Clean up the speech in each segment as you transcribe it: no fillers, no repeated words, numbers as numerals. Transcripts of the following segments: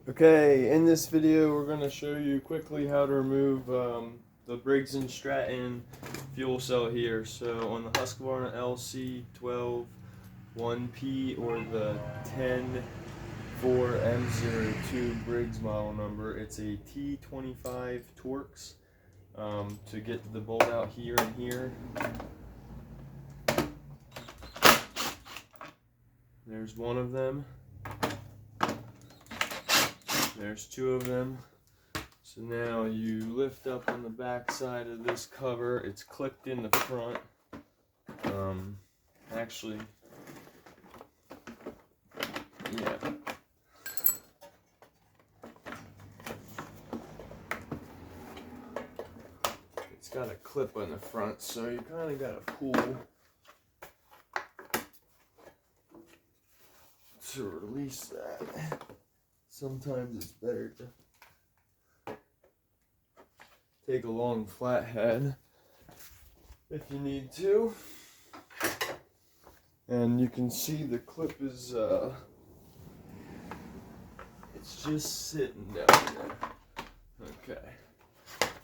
Okay, in this video we're going to show you quickly how to remove the Briggs & Stratton fuel cell here. So on the Husqvarna LC12 1P or the 104M02 Briggs model number, it's a T25 Torx. To get the bolt out here and here, there's one of them. There's two of them. So now you lift up on the back side of this cover. It's clipped in the front. Actually, yeah. It's got a clip on the front, so you kind of got to pull to release that. Sometimes it's better to take a long flathead if you need to. And you can see the clip is it's just sitting down there. Okay.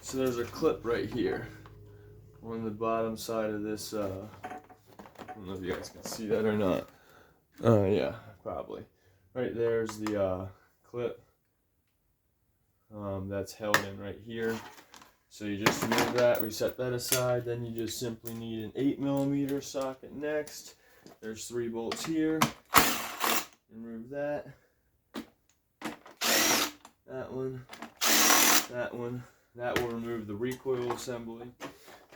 So there's a clip right here on the bottom side of this I don't know if you guys can see that or not. Yeah, probably. Right there's the clip that's held in right here. So you just remove that, reset that aside, then you just simply need an 8mm socket next. There's 3 bolts here. Remove that. That one. That one. That will remove the recoil assembly.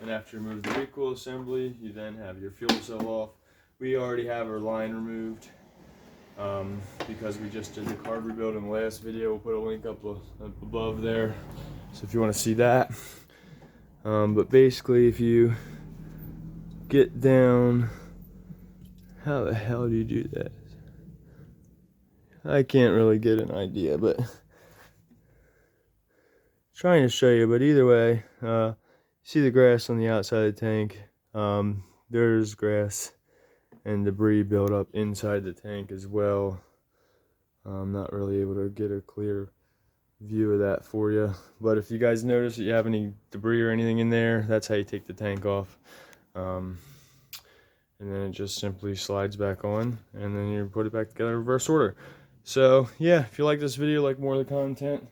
And after you remove the recoil assembly, you then have your fuel cell off. We already have our line removed because we just did the carb rebuild in the last video. We'll put a link up above there, so if you want to see that. But basically, if you get down, how the hell do you do that? I can't really get an idea, but trying to show you. But either way, see the grass on the outside of the tank. There's grass and debris built up inside the tank as well. I'm not really able to get a clear view of that for you, but if you guys notice that you have any debris or anything in there, that's how you take the tank off. And then it just simply slides back on, and then you put it back together in reverse order. So yeah, if you like this video, like more of the content,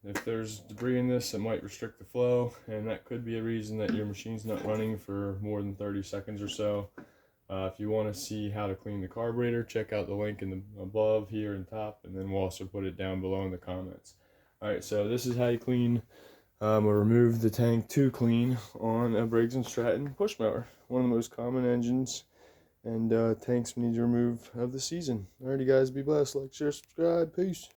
if there's debris in this, it might restrict the flow, and that could be a reason that your machine's not running for more than 30 seconds or so. If you want to see how to clean the carburetor, check out the link in the above here and top, and then we'll also put it down below in the comments. Alright, so this is how you clean or remove the tank to clean on a Briggs & Stratton push mower. One of the most common engines and tanks we need to remove of the season. Alrighty guys, be blessed. Like, share, subscribe. Peace.